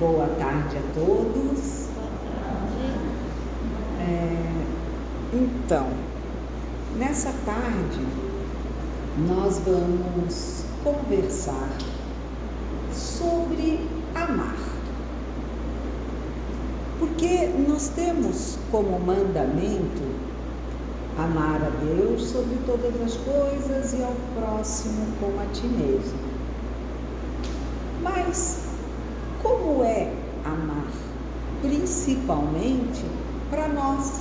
Boa tarde a todos. Então, nessa tarde, nós vamos conversar sobre amar. Porque nós temos como mandamento amar a Deus sobre todas as coisas e ao próximo como a ti mesmo. Mas como é amar? Principalmente para nós.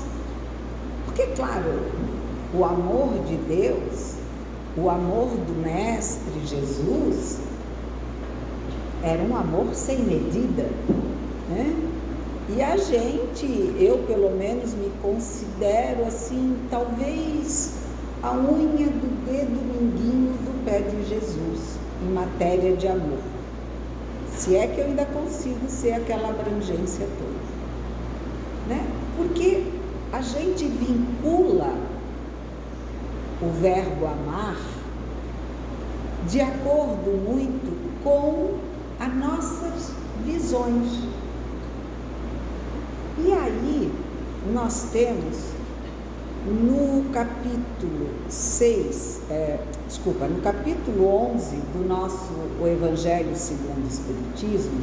Porque, claro, o amor de Deus, o amor do Mestre Jesus, era um amor sem medida, né? E a gente, eu pelo menos me considero assim, talvez a unha do dedo mindinho do pé de Jesus, em matéria de amor. Se é que eu ainda consigo ser aquela abrangência toda, né? Porque a gente vincula o verbo amar de acordo muito com as nossas visões. E aí, nós temos no capítulo 6, no capítulo 11 do nosso o Evangelho segundo o Espiritismo,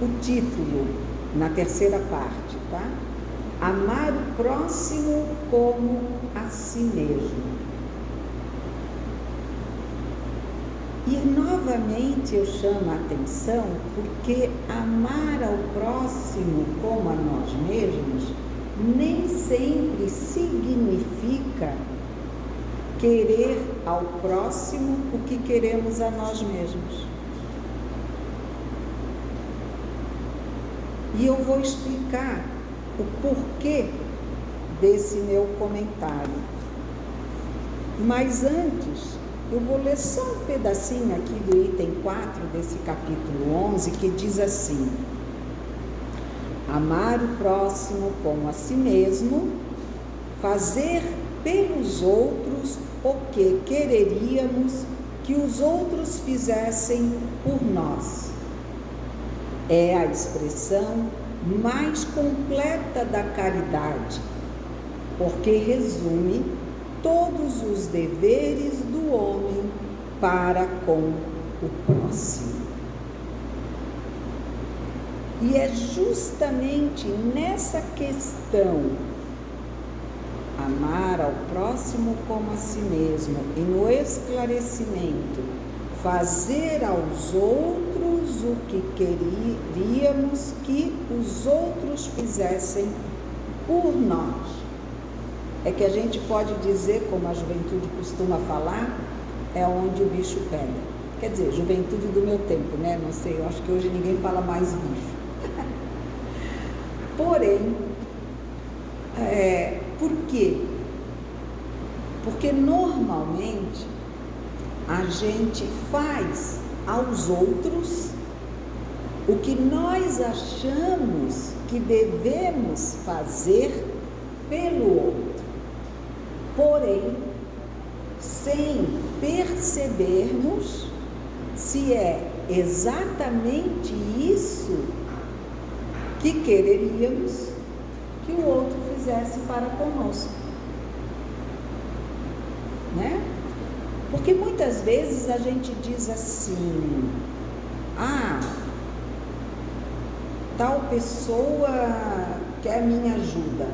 o título, na terceira parte, tá? Amar o próximo como a si mesmo. E novamente eu chamo a atenção porque amar ao próximo como a nós mesmos nem sempre significa querer ao próximo o que queremos a nós mesmos. E eu vou explicar o porquê desse meu comentário. Mas antes, eu vou ler só um pedacinho aqui do item 4 desse capítulo 11, que diz assim: amar o próximo como a si mesmo, fazer pelos outros o que quereríamos que os outros fizessem por nós. É a expressão mais completa da caridade, porque resume todos os deveres do homem para com o próximo. E é justamente nessa questão, amar ao próximo como a si mesmo, e no esclarecimento, fazer aos outros o que queríamos que os outros fizessem por nós, é que a gente pode dizer, como a juventude costuma falar, é onde o bicho pega. Quer dizer, juventude do meu tempo, né? Não sei, eu acho que hoje ninguém fala mais bicho. Porém, por quê? Porque normalmente a gente faz aos outros o que nós achamos que devemos fazer pelo outro. Porém, sem percebermos se é exatamente isso que quereríamos que o outro fizesse para conosco, né? Porque muitas vezes a gente diz assim: tal pessoa quer minha ajuda,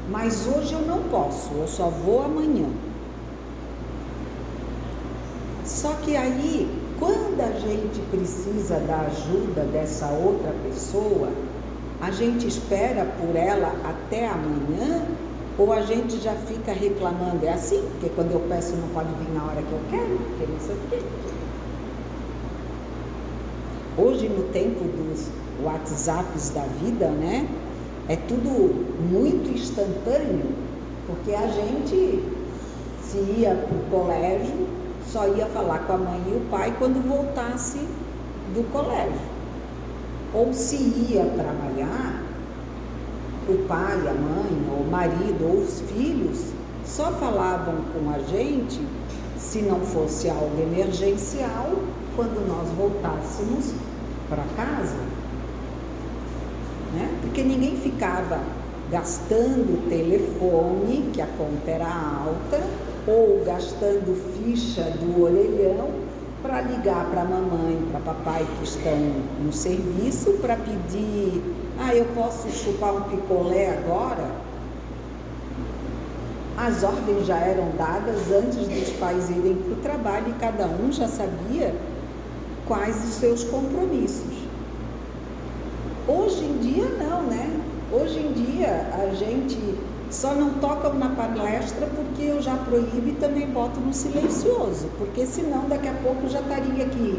mas hoje eu não posso, eu só vou amanhã. Só que aí, quando a gente precisa da ajuda dessa outra pessoa, a gente espera por ela até amanhã, ou a gente já fica reclamando? É assim, porque quando eu peço não pode vir na hora que eu quero, porque não sei o quê. Hoje, no tempo dos WhatsApps da vida, né? É tudo muito instantâneo, porque a gente, se ia para o colégio, só ia falar com a mãe e o pai quando voltasse do colégio. Ou se ia trabalhar, o pai, a mãe, ou o marido, ou os filhos, só falavam com a gente, se não fosse algo emergencial, quando nós voltássemos para casa. porque ninguém ficava gastando telefone, que a conta era alta, ou gastando ficha do orelhão para ligar para a mamãe, para papai que estão no serviço, para pedir, eu posso chupar um picolé agora? As ordens já eram dadas antes dos pais irem para o trabalho e cada um já sabia quais os seus compromissos. Hoje em dia não, né? Hoje em dia a gente só não toca na palestra porque eu já proíbo e também boto no silencioso, porque senão daqui a pouco já estaria aqui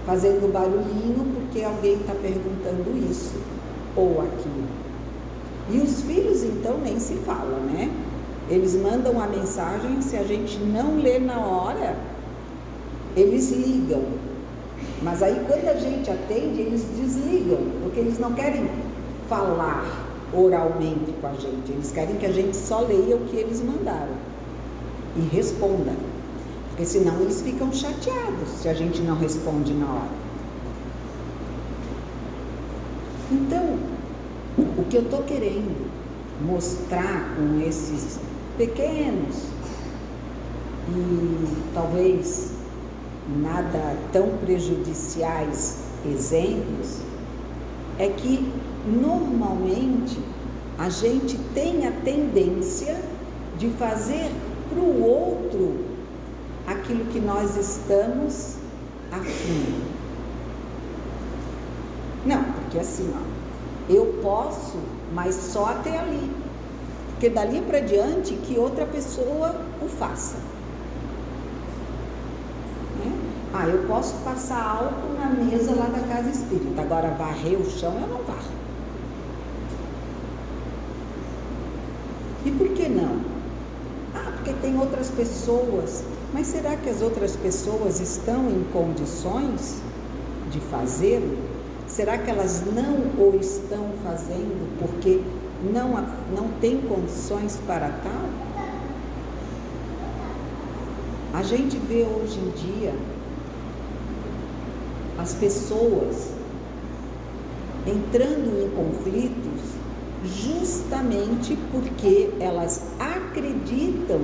fazendo barulhinho porque alguém está perguntando isso ou aquilo. E os filhos então nem se fala, né? Eles mandam a mensagem, se a gente não lê na hora, eles ligam. Mas aí quando a gente atende, eles desligam, porque eles não querem falar oralmente com a gente, eles querem que a gente só leia o que eles mandaram e responda, porque senão eles ficam chateados se a gente não responde na hora. Então, o que eu estou querendo mostrar com esses pequenos e talvez nada tão prejudiciais exemplos é que normalmente a gente tem a tendência de fazer para o outro aquilo que nós estamos afim. Não, porque assim, eu posso, mas só até ali, porque dali para diante que outra pessoa o faça. Eu posso passar álcool na mesa lá da casa espírita, agora varrer o chão eu não varro. E por que não? Porque tem outras pessoas. Mas será que as outras pessoas estão em condições de fazê-lo? Será que elas não o estão fazendo porque não têm condições para tal? A gente vê hoje em dia as pessoas entrando em conflitos justamente porque elas acreditam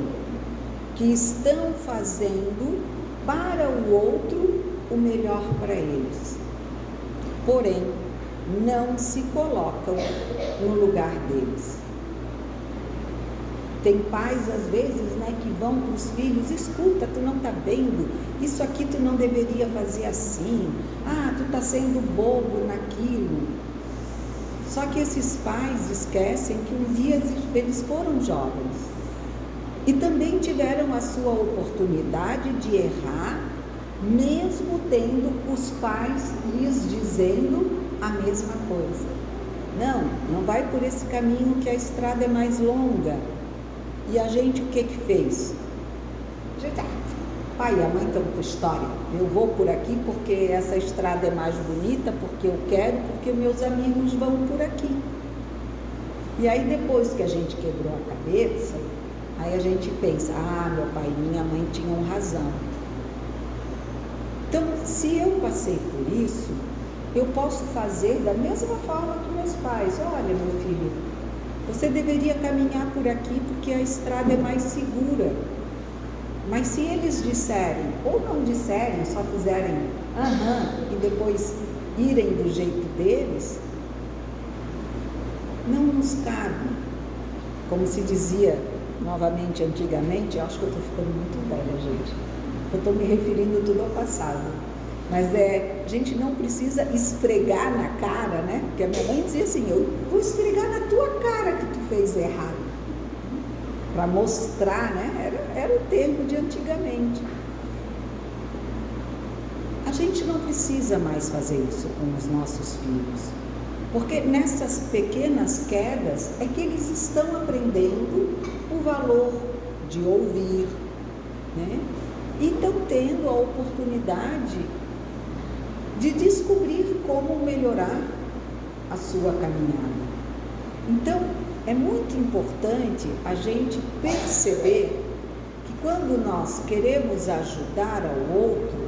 que estão fazendo para o outro o melhor para eles. Porém, não se colocam no lugar deles. Tem pais, às vezes, que vão para os filhos, escuta, tu não está vendo, isso aqui tu não deveria fazer assim, tu está sendo bobo naquilo. Só que esses pais esquecem que um dia eles foram jovens e também tiveram a sua oportunidade de errar, mesmo tendo os pais lhes dizendo a mesma coisa. Não vai por esse caminho que a estrada é mais longa. E a gente o que fez? A gente, pai e a mãe estão com história, eu vou por aqui porque essa estrada é mais bonita, porque eu quero, porque meus amigos vão por aqui. E aí depois que a gente quebrou a cabeça, aí a gente pensa, meu pai e minha mãe tinham razão. Então, se eu passei por isso, eu posso fazer da mesma forma que meus pais. Olha, meu filho, você deveria caminhar por aqui porque a estrada é mais segura. Mas se eles disserem, ou não disserem, só fizerem e depois irem do jeito deles, não nos cabe. Como se dizia novamente antigamente, eu acho que eu estou ficando muito velha, gente. Eu estou me referindo tudo ao passado. Mas a gente não precisa esfregar na cara, né? Porque a minha mãe dizia assim, eu vou esfregar na tua cara que tu fez errado. Para mostrar, né? Era o termo de antigamente. A gente não precisa mais fazer isso com os nossos filhos. Porque nessas pequenas quedas é que eles estão aprendendo o valor de ouvir, né? E estão tendo a oportunidade de descobrir como melhorar a sua caminhada. Então, é muito importante a gente perceber que quando nós queremos ajudar ao outro,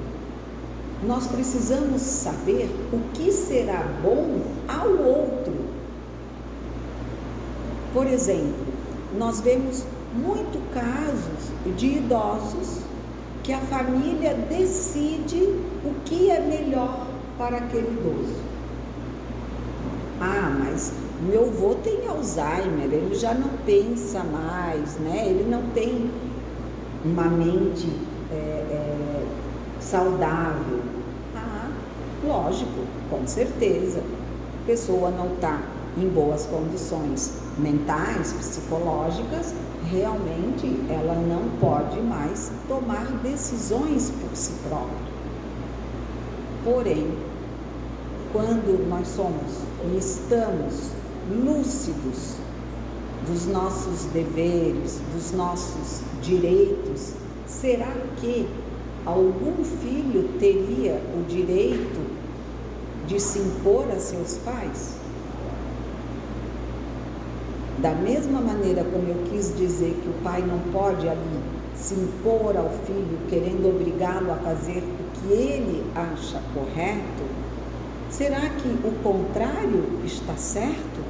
nós precisamos saber o que será bom ao outro Por exemplo, nós vemos muito casos de idosos que a família decide o que é melhor para aquele idoso. Ah, mas meu avô tem Alzheimer, ele já não pensa mais, né? Ele não tem uma mente saudável. Ah, lógico, com certeza. A pessoa não está em boas condições mentais, psicológicas, realmente ela não pode mais tomar decisões por si própria. Porém, quando nós somos e estamos lúcidos dos nossos deveres, dos nossos direitos, será que algum filho teria o direito de se impor a seus pais? Da mesma maneira como eu quis dizer que o pai não pode ali se impor ao filho, querendo obrigá-lo a fazer o que ele acha correto, será que o contrário está certo?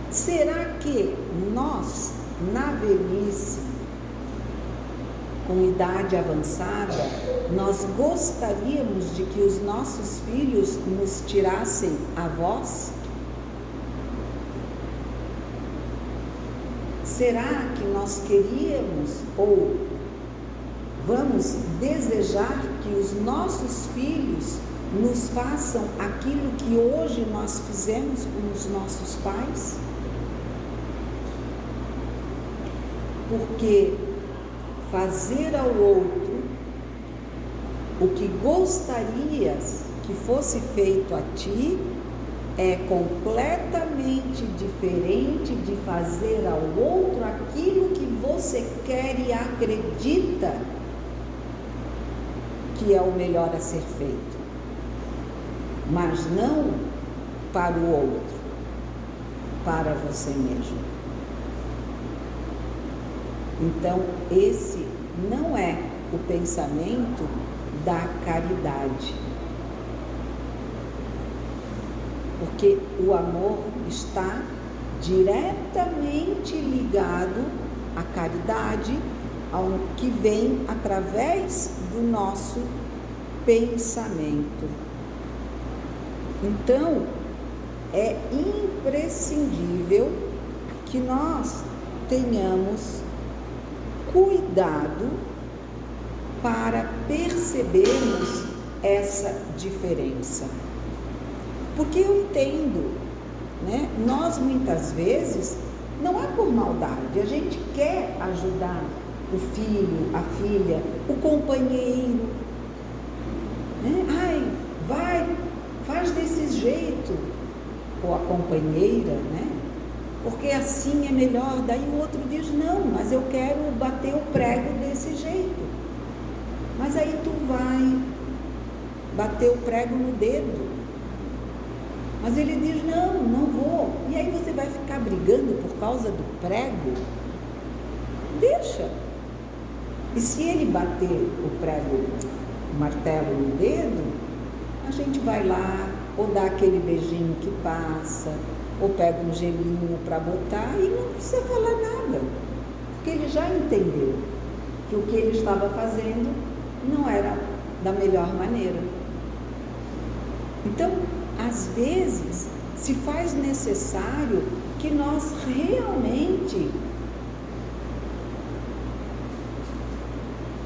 Será que nós, na velhice, com idade avançada, nós gostaríamos de que os nossos filhos nos tirassem a voz? Será que nós queríamos ou vamos desejar que os nossos filhos nos façam aquilo que hoje nós fizemos com os nossos pais? Porque fazer ao outro o que gostarias que fosse feito a ti é completamente diferente de fazer ao outro aquilo que você quer e acredita que é o melhor a ser feito, mas não para o outro, para você mesmo. Então, esse não é o pensamento da caridade. Porque o amor está diretamente ligado à caridade, ao que vem através do nosso pensamento. Então, é imprescindível que nós tenhamos cuidado para percebermos essa diferença. Porque eu entendo, né? Nós muitas vezes, não é por maldade, a gente quer ajudar o filho, a filha, o companheiro, né? Ai, vai, faz desse jeito, ou a companheira, né? Porque assim é melhor. Daí o outro diz, não, mas eu quero bater o prego desse jeito. Mas aí tu vai bater o prego no dedo. Mas ele diz, não, não vou. E aí você vai ficar brigando por causa do prego? Deixa. E se ele bater o prego, o martelo no dedo, a gente vai lá, ou dá aquele beijinho que passa, ou pega um gelinho para botar e não precisa falar nada. Porque ele já entendeu que o que ele estava fazendo não era da melhor maneira. Então, às vezes, se faz necessário que nós realmente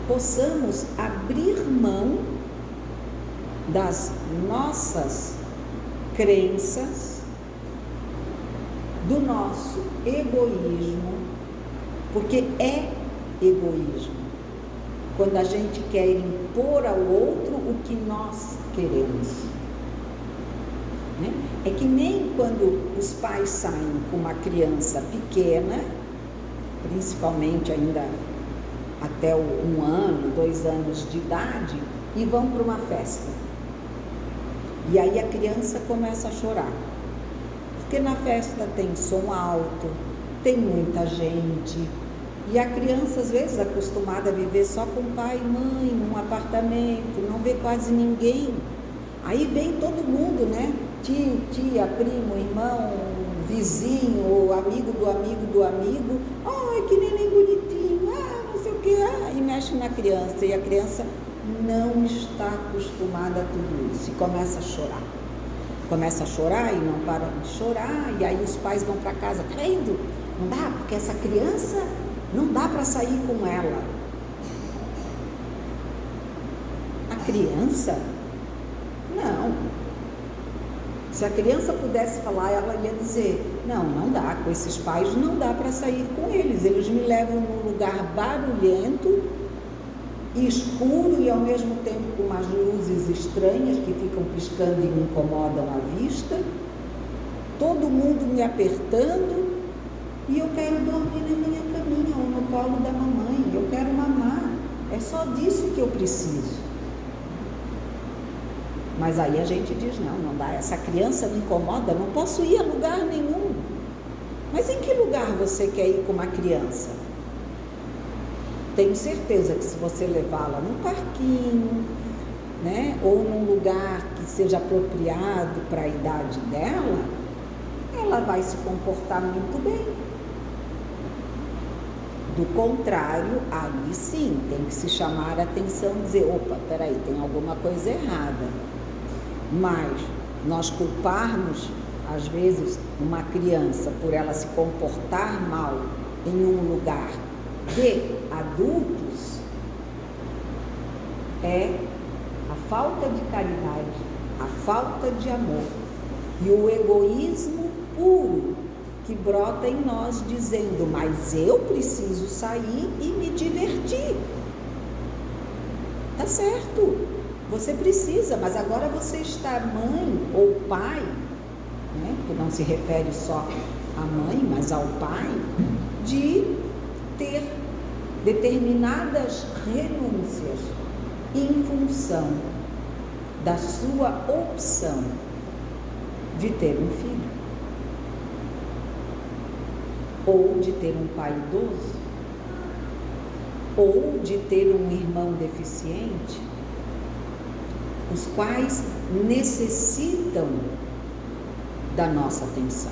possamos abrir mão das nossas crenças, do nosso egoísmo, porque é egoísmo quando a gente quer impor ao outro o que nós queremos. É que nem quando os pais saem com uma criança pequena, principalmente ainda até 1 ano, 2 anos de idade, e vão para uma festa. E aí a criança começa a chorar. Porque na festa tem som alto, tem muita gente. E a criança, às vezes, acostumada a viver só com pai e mãe, num apartamento, não vê quase ninguém. Aí vem todo mundo, né? Tio, tia, primo, irmão, vizinho ou amigo do amigo do amigo, ai, que neném bonitinho, não sei o que, e mexe na criança, e a criança não está acostumada a tudo isso, e começa a chorar. Começa a chorar e não para de chorar, e aí os pais vão para casa, tá vendo? Não dá, porque essa criança não dá para sair com ela. A criança? Não. Se a criança pudesse falar, ela ia dizer, não dá, com esses pais não dá para sair com eles. Eles me levam num lugar barulhento, escuro e ao mesmo tempo com umas luzes estranhas que ficam piscando e me incomodam a vista, todo mundo me apertando, e eu quero dormir na minha caminha ou no colo da mamãe, eu quero mamar, é só disso que eu preciso. Mas aí a gente diz, não dá, essa criança me incomoda, não posso ir a lugar nenhum. Mas em que lugar você quer ir com uma criança? Tenho certeza que se você levá-la num parquinho, né, ou num lugar que seja apropriado para a idade dela, ela vai se comportar muito bem. Do contrário, aí sim, tem que se chamar a atenção e dizer, opa, peraí, tem alguma coisa errada. Mas nós culparmos, às vezes, uma criança por ela se comportar mal em um lugar de adultos é a falta de caridade, a falta de amor e o egoísmo puro que brota em nós dizendo, mas eu preciso sair e me divertir. Tá certo, você precisa, mas agora você está mãe ou pai, né? Porque não se refere só à mãe, mas ao pai, de ter determinadas renúncias em função da sua opção de ter um filho, ou de ter um pai idoso, ou de ter um irmão deficiente, os quais necessitam da nossa atenção.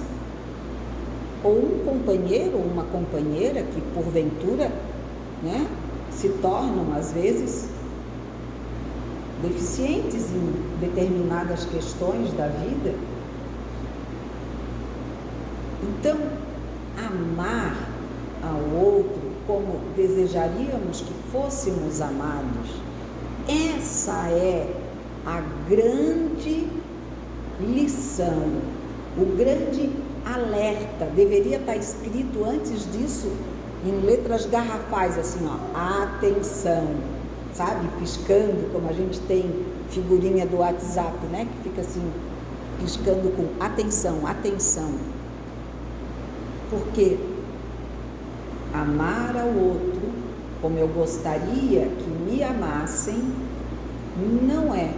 Ou um companheiro ou uma companheira que porventura, né, se tornam às vezes deficientes em determinadas questões da vida. Então, amar ao outro como desejaríamos que fôssemos amados, essa é a grande lição, o grande alerta. Deveria estar escrito antes disso em letras garrafais, assim, ó, atenção, sabe, piscando, como a gente tem figurinha do WhatsApp, né, que fica assim, piscando com atenção, atenção. Porque amar ao outro como eu gostaria que me amassem não é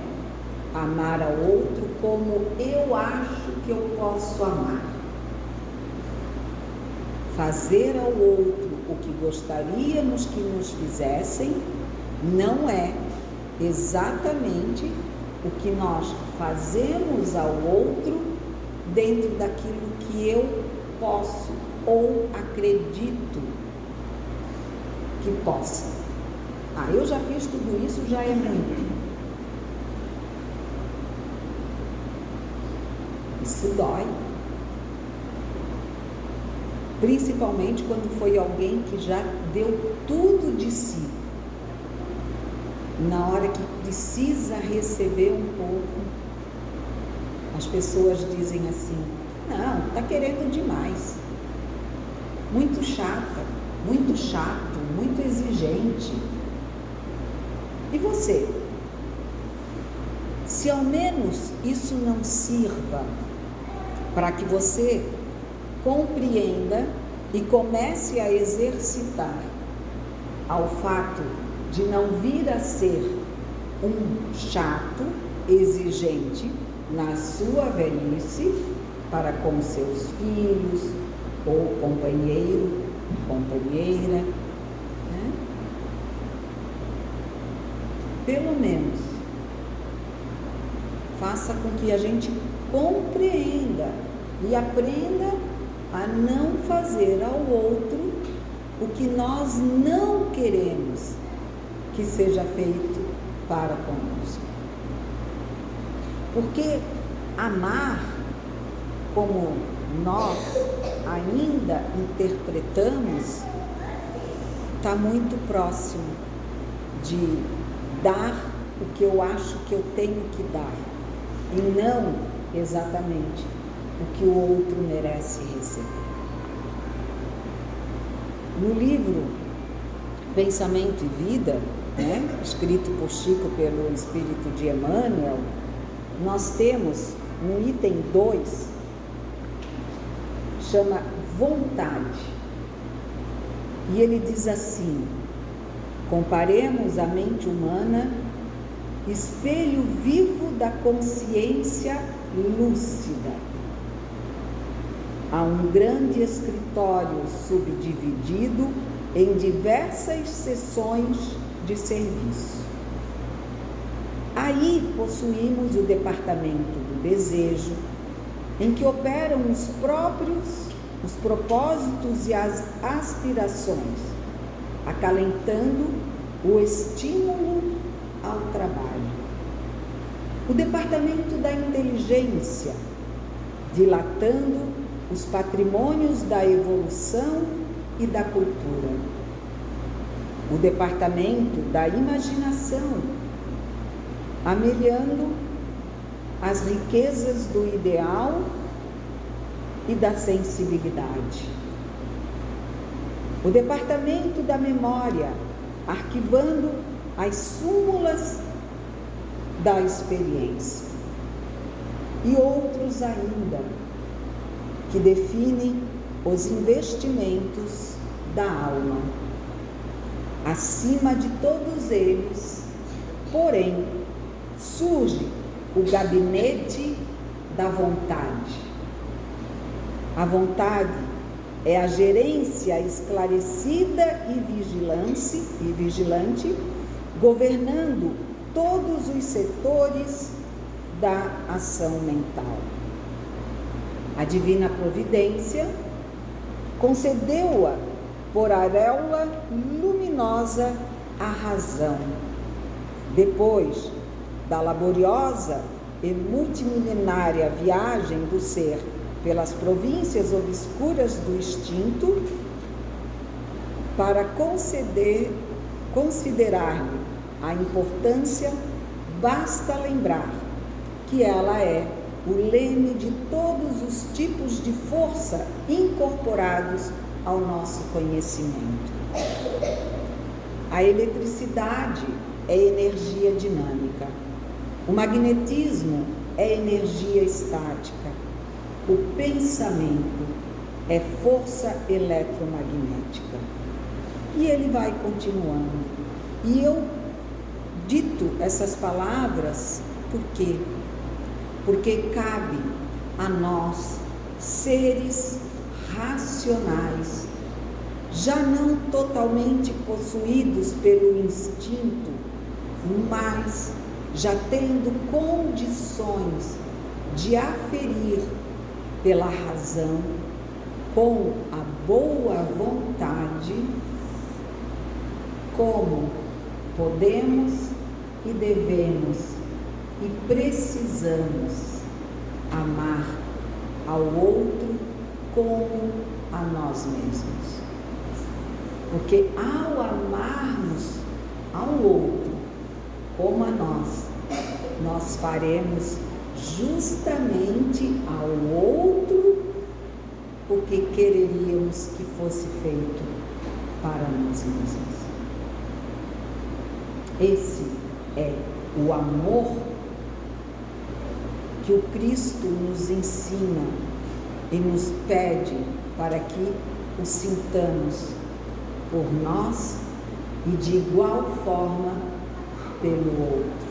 amar ao outro como eu acho que eu posso amar. Fazer ao outro o que gostaríamos que nos fizessem não é exatamente o que nós fazemos ao outro dentro daquilo que eu posso ou acredito que possa. Eu já fiz tudo isso, já é muito. Isso dói. Principalmente quando foi alguém que já deu tudo de si. Na hora que precisa receber um pouco, as pessoas dizem assim, não, está querendo demais. Muito chata, muito chato, muito exigente. E você? Se ao menos isso não sirva para que você compreenda e comece a exercitar ao fato de não vir a ser um chato, exigente na sua velhice para com seus filhos ou companheiro, companheira, né? Pelo menos faça com que a gente compreenda e aprenda a não fazer ao outro o que nós não queremos que seja feito para conosco. Porque amar, como nós ainda interpretamos, está muito próximo de dar o que eu acho que eu tenho que dar, e não exatamente o que o outro merece receber. No livro Pensamento e Vida, escrito por Chico pelo Espírito de Emmanuel, nós temos no item 2, chama vontade, e ele diz assim: comparemos a mente humana, espelho vivo da consciência lúcida, a um grande escritório subdividido em diversas seções de serviço. Aí possuímos o departamento do desejo, em que operam os propósitos e as aspirações, acalentando o estímulo ao trabalho. O departamento da inteligência, dilatando os patrimônios da evolução e da cultura. O departamento da imaginação, amelhando as riquezas do ideal e da sensibilidade. O departamento da memória, arquivando as súmulas da experiência. E outros ainda, que definem os investimentos da alma. Acima de todos eles, porém, surge o gabinete da vontade. A vontade é a gerência esclarecida e vigilante, governando todos os setores da ação mental. A divina providência concedeu-a por auréola luminosa à razão. Depois da laboriosa e multimilenária viagem do ser pelas províncias obscuras do instinto, para considerar-lhe a importância, basta lembrar que ela é o leme de todos os tipos de força incorporados ao nosso conhecimento. A eletricidade é energia dinâmica, o magnetismo é energia estática, o pensamento é força eletromagnética. E ele vai continuando. E eu dito essas palavras por quê? Porque cabe a nós, seres racionais, já não totalmente possuídos pelo instinto, mas já tendo condições de aferir pela razão, com a boa vontade, como podemos e devemos e precisamos amar ao outro como a nós mesmos. Porque ao amarmos ao outro como a nós faremos justamente ao outro o que quereríamos que fosse feito para nós mesmos. Esse é o amor que o Cristo nos ensina e nos pede para que o sintamos por nós e de igual forma pelo outro.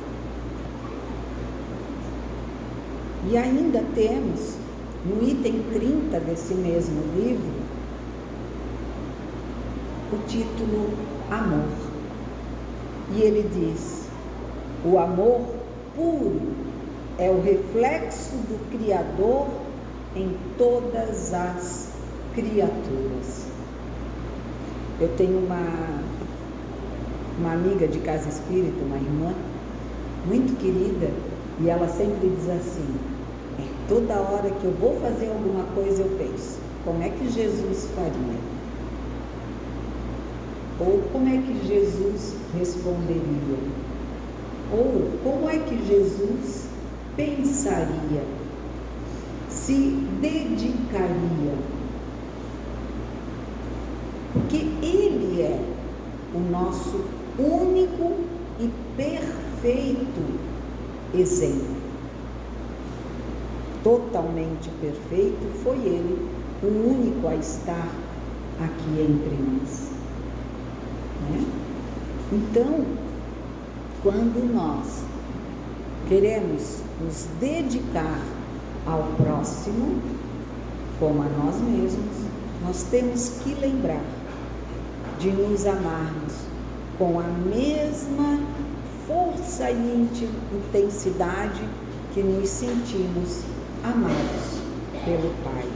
E ainda temos, no item 30 desse mesmo livro, o título Amor. E ele diz: o amor puro é o reflexo do Criador em todas as criaturas. Eu tenho uma amiga de casa espírita, uma irmã, muito querida, e ela sempre diz assim, toda hora que eu vou fazer alguma coisa eu penso, como é que Jesus faria? Ou como é que Jesus responderia? Ou como é que Jesus pensaria? Se dedicaria? Porque Ele é o nosso único e perfeito exemplo. Totalmente perfeito foi Ele, o único a estar aqui entre nós. Né? Então, quando nós queremos nos dedicar ao próximo, como a nós mesmos, nós temos que lembrar de nos amarmos com a mesma força e intensidade que nos sentimos amados pelo Pai.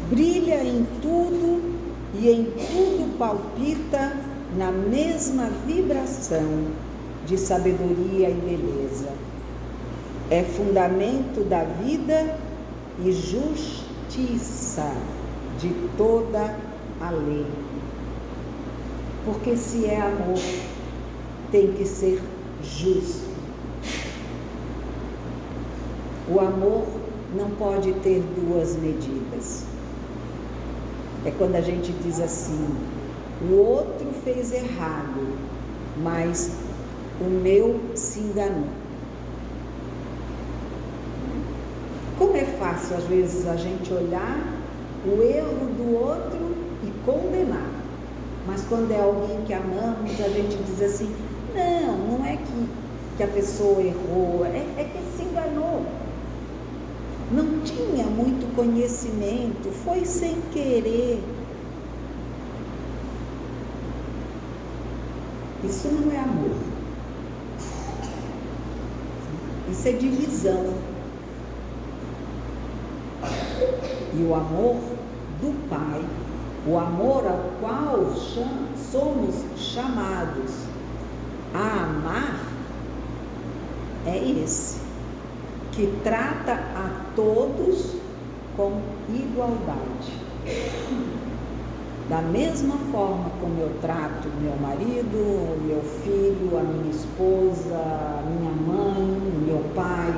Brilha em tudo e em tudo palpita na mesma vibração de sabedoria e beleza. É fundamento da vida e justiça de toda a lei. Porque se é amor, tem que ser justo. O amor não pode ter duas medidas. É quando a gente diz assim, o outro fez errado, mas o meu se enganou. Como é fácil, às vezes, a gente olhar o erro do outro e condenar. Mas quando é alguém que amamos, a gente diz assim, não é que a pessoa errou, é que se enganou. Não tinha muito conhecimento, foi sem querer. Isso não é amor. Isso é divisão. E o amor do Pai, o amor ao qual somos chamados a amar, é esse, que trata a todos com igualdade. Da mesma forma como eu trato meu marido, meu filho, a minha esposa, a minha mãe, meu pai,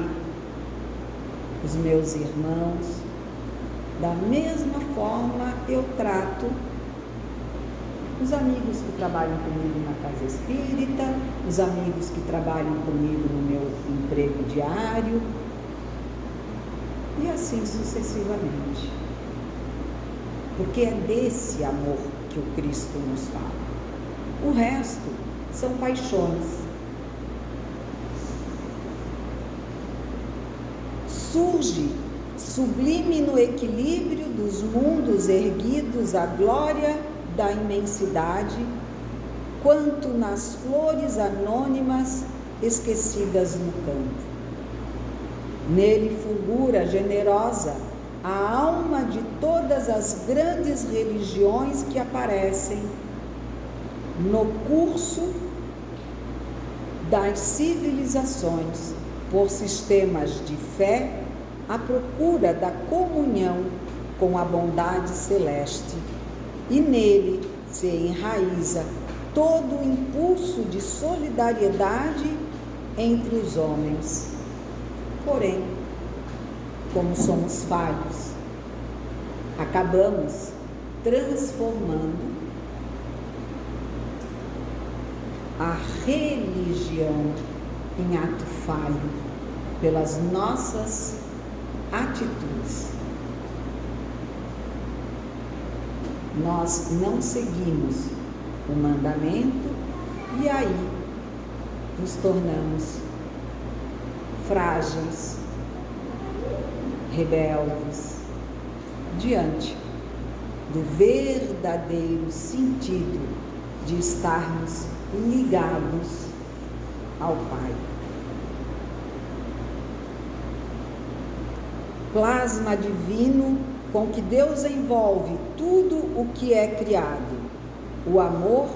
os meus irmãos, da mesma forma eu trato os amigos que trabalham comigo na casa espírita, os amigos que trabalham comigo no meu emprego diário, e assim sucessivamente. Porque é desse amor que o Cristo nos fala. O resto são paixões. Surge sublime no equilíbrio dos mundos erguidos à glória da imensidade, quanto nas flores anônimas esquecidas no campo. Nele fulgura generosa a alma de todas as grandes religiões que aparecem no curso das civilizações, por sistemas de fé, à procura da comunhão com a bondade celeste, e nele se enraiza todo o impulso de solidariedade entre os homens. Porém, como somos falhos, acabamos transformando a religião em ato falho pelas nossas atitudes. Nós não seguimos o mandamento e aí nos tornamos frágeis, rebeldes, diante do verdadeiro sentido de estarmos ligados ao Pai. Plasma divino com que Deus envolve tudo o que é criado. O amor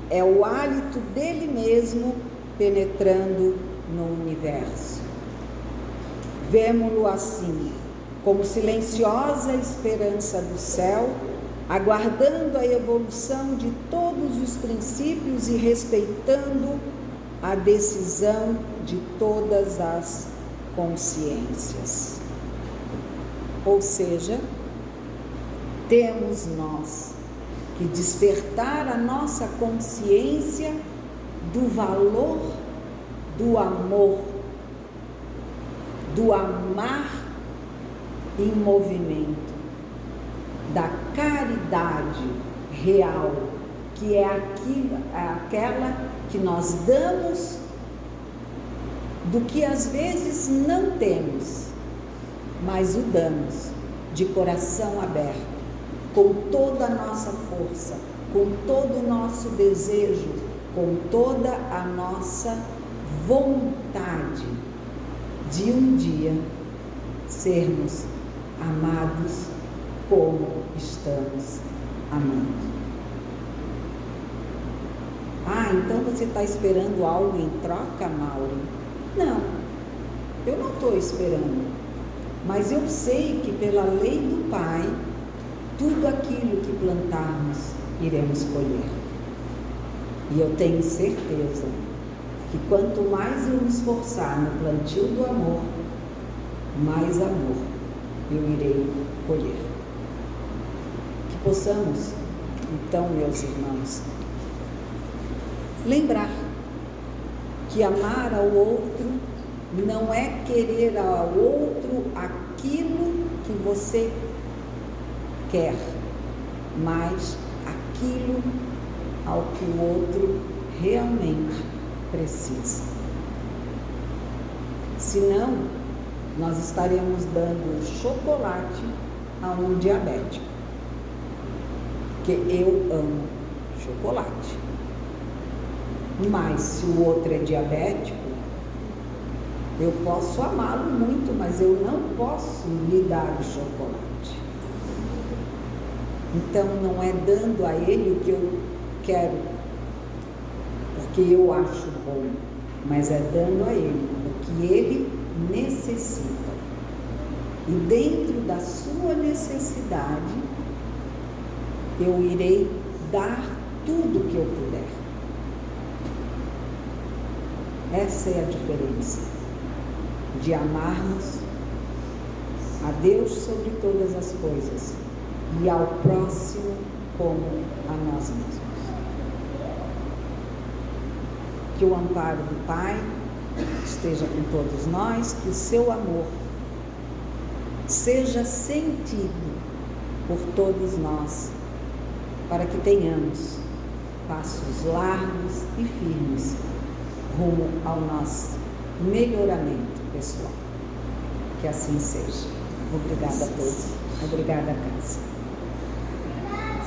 é o hálito dele mesmo penetrando no universo. Vemo-lo assim, como silenciosa esperança do céu, aguardando a evolução de todos os princípios e respeitando a decisão de todas as consciências. Ou seja, temos nós que despertar a nossa consciência do valor do amor, do amar em movimento, da caridade real, que é aquela que nós damos do que às vezes não temos, mas o damos de coração aberto, com toda a nossa força, com todo o nosso desejo, com toda a nossa vontade de um dia sermos amados como estamos amando. Ah, então você está esperando algo em troca, Mauri? Não, eu não estou esperando, mas eu sei que pela lei do Pai, tudo aquilo que plantarmos, iremos colher. E eu tenho certeza que quanto mais eu me esforçar no plantio do amor, mais amor eu irei colher. Que possamos, então, meus irmãos, lembrar que amar ao outro não é querer ao outro aquilo que você quer, mas aquilo ao que o outro realmente precisa. Senão, nós estaremos dando chocolate a um diabético, porque eu amo chocolate. Mas se o outro é diabético, eu posso amá-lo muito, mas eu não posso lhe dar o chocolate. Então não é dando a ele o que eu quero, porque eu acho bom, mas é dando a ele o que ele necessita. E dentro da sua necessidade, eu irei dar tudo que eu puder. Essa é a diferença de amarmos a Deus sobre todas as coisas e ao próximo como a nós mesmos. Que o amparo do Pai esteja com todos nós, que o seu amor seja sentido por todos nós, para que tenhamos passos largos e firmes rumo ao nosso melhoramento pessoal. Que assim seja. Obrigada a todos. Obrigada, casa.